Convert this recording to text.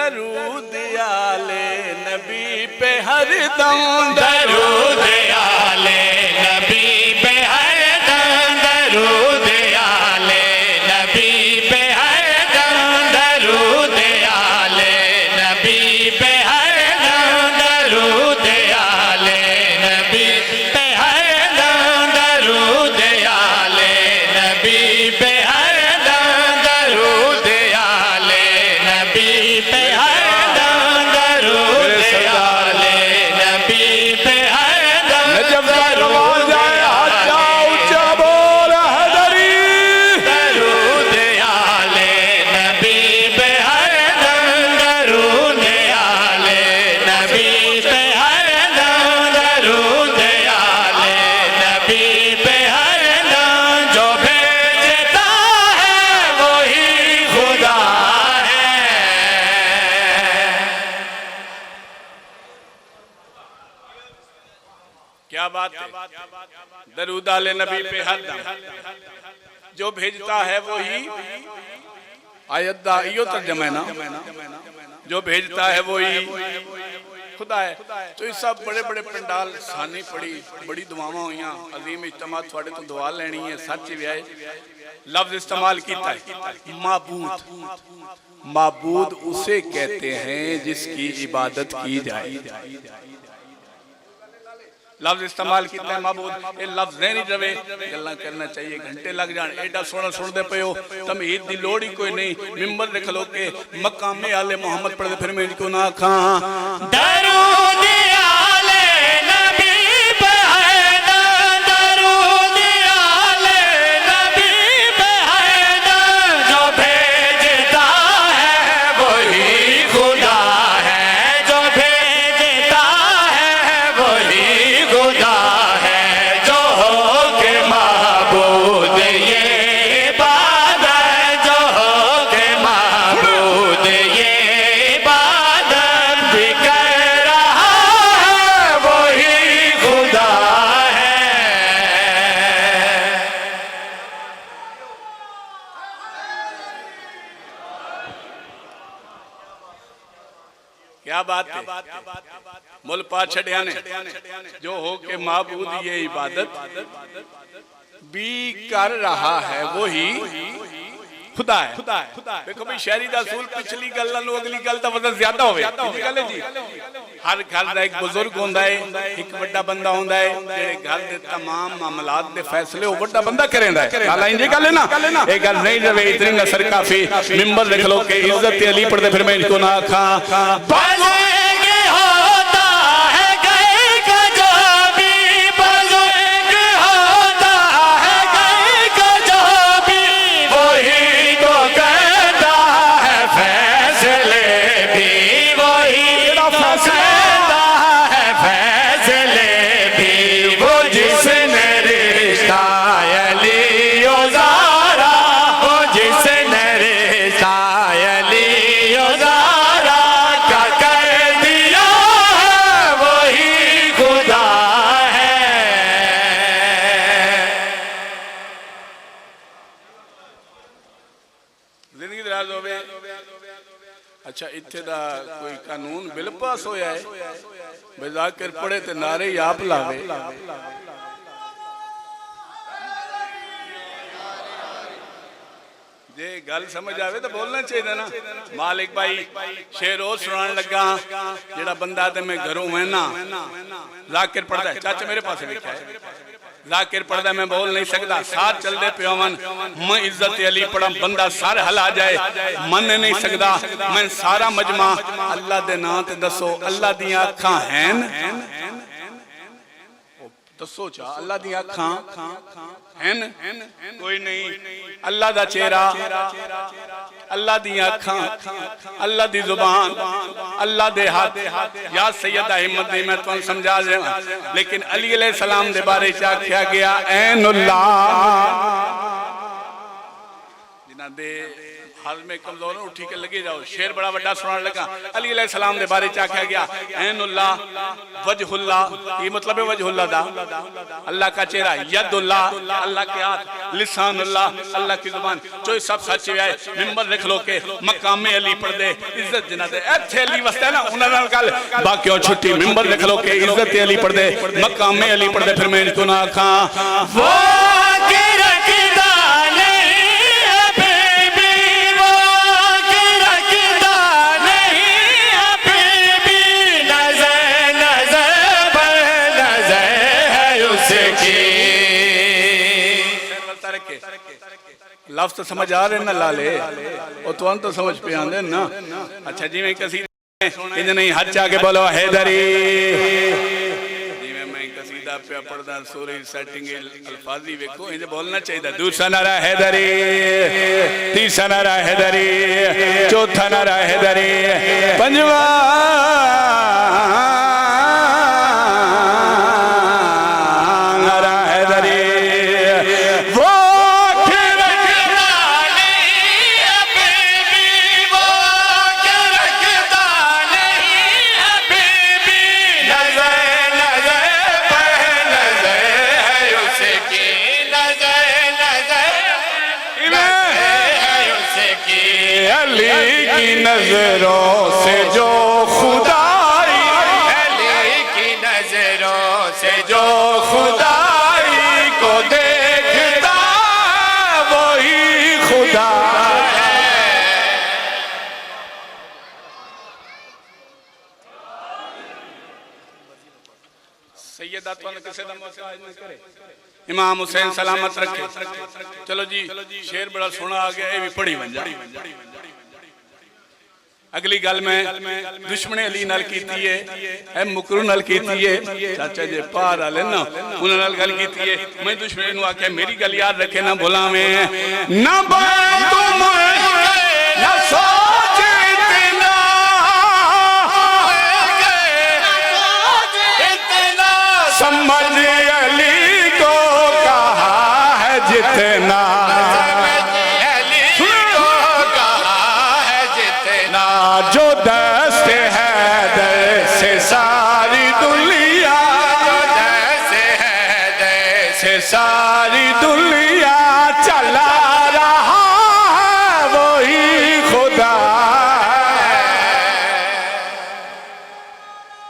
दरूद आले नबी पे हरदम, दरूद आले नबी पे हरदम, दरूद आले नबी पे हरदम, दरूद आले नबी पे हरदम, दरूद आले नबी पे हरदम, दरूद आले नबी पे हरदम, दरूद आले नबी पे हरदम, दरूद आले नबी पे हरदम, नजफ का नवाज जाए आजा ऊंचा बोल हैदरी, दरूद आले नबी पे हरदम, दरूद आले नबी पे हरदम, दरूद आले नबी पे हरदम, जो भेजता है वही खुदा है। क्या बात है। दरूद आले नबी पे हरदम, जो भेजता है वही आयदा, यो तर्जुमा है ना, जो भेजता है वही खुदा है। तो ये सब बड़े बड़े पंडाल सानी पड़ी, बड़ी दुआवां हुई, अजीम इज्तिमा थोड़े तो दुआ लेनी है। सच भी है लफ्ज इस्तेमाल किया है माबूद। माबूद उसे कहते हैं जिसकी इबादत की जाए। लफ्ज इस्तेमाल किया है माबूद, ये लफ्ज नहीं रवे, गल्ला करना चाहिए, घंटे लग जान। एडा सोना सुनते पे हो, तमहीद दी लोड़ ही कोई नहीं। मिंबर दे खलो के मकामे आले मोहम्मद पढ़दे फिर मैं इनको ना खां। दरूद आले नबी पे हरदम, दरूद आले नबी पे हरदम, जो भेजता है वही खुदा है, जो भेजता है वही खुदा है, जो हो के माबूद ये इबादत, जो हो के माबूद ये इबादत भी कर रहा है वही खुदा है। क्या बात है। मुल पा छड़िया ने जो हो के माबूद ये इबादत भी कर रहा है वही खुदा है। देखो भाई शहरी दा असूल पिछली गल नालों अगली गल दा वजन ज्यादा होवे। गल है जी, हर घर दा एक बुजुर्ग होंदा है, एक बड़ा बंदा होंदा है, जेड़े घर दे तमाम मामलात दे फैसले वो बड़ा बंदा करेंदा है। गल इंज गल है ना, एक गल नहीं रवे इतनी नसर काफी। मिंबर लिख लो के इज्जत अली पढ़दे फिर मैं इनको ना खां। बुजुर्ग होता है घर का जो भी, बुजुर्ग होता है घर का जो भी, वही तो करता है फैसले भी, वही तो करता है फैसले भी, वो जिसने रिश्ता अली उजारा, वो जिसने रिश्ता अली उजारा का कर दिया है वही खुदा है। जिंदगी दराज होवे। अच्छा इत्थे दा कोई कानून बिल पास होया है, बेजाकिर पढ़े ते नारे ही आप लावे। जे गल समझ आवे तो बोलना चाहिए ना। मालिक भाई शेर ओ सुनान लगा, जेड़ा बंदा ते मैं घरों है ना जाकिर पढ़दा है। चाचा मेरे पास लिखा है जाकिर पढ़दा, मैं बोल नहीं सकता, साथ चलते प्योवन मैं इज्जत अली पढ़ा, बंदा सर हला जाए मन नहीं सकता। मैं सारा मजमा अल्लाह दे नाम ते दसो, अल्लाह दी अखां हैं दसो चा, अल्लाह दी अखां हैं कोई नहीं। अल्लाह दा चेहरा, अल्लाह दी अखां, अल्लाह दी जुबान, अल्लाह दे हाथ। या सैयदा हिम्मत नहीं मैं तुम समझा दे, लेकिन अली अलैहि सलाम दे बारे च आख्या गया ऐनुल्लाह, जिन्हां दे हाजमे कमजोर है, उठी के लगे जाओ। शेर बड़ा बड़ा सुनाने लगा। अली अलैहि सलाम दे बारे च आख्या गया ऐनुल्लाह वजहुल्लाह, ये मतलब है वजहुल्लाह दा अल्लाह का चेहरा, यदुल्लाह अल्लाह के हाथ, लिसानुल्लाह अल्लाह की जुबान, जो सब सच है। मिंबर रख लो के मकामे अली पढ़ दे इज्जत जिना दे इत्थे अली वसदा ना उन्हां नाल गल बाकियों छुट्टी। मिंबर रख लो के इज्जत अली पढ़ दे मकामे अली पढ़ दे, फिर मैं इनको ना आखां वो के रखदा नहीं है बेबी, वो के रखदा नहीं है बेबी, नजर नजर पर नजर है उसकी। लफ्ज तो समझ आ रहे ना लाले, वो तो समझ पे आंदे ना। अच्छा जी मैं कसीदा इंज नहीं हज आके बोलो हैदरी, जिवें मैं कसीदा पे पढ़दा सूरी सेटिंग अल्फाजी वेखो इंज बोलना चाहिए। दूसरा नारा हैदरी, तीसरा नारा हैदरी, चौथा नारा हैदरी, पंजवा नारा हैदरी। अली की नजरों से जो खुदाई, अली की नजरों से जो खुदाई को देखता वही खुदा है। सैयदा तो किसी का मोहताज न करे, इमाम हुसैन सलामत रखे। चलो जी शेर बड़ा सोना आ गया, ये भी पढ़ी बन जा। अगली गल मैं दुश्मने अली नाल कीती है, मुकरू नाल कीती है, चाचा जे पार वाले ना उन्हां नाल गल कीती है। मैं दुश्मने नूं आख्या मेरी गल याद रखे ना भुलावें ना, तुम ना सोच इतना सम्मा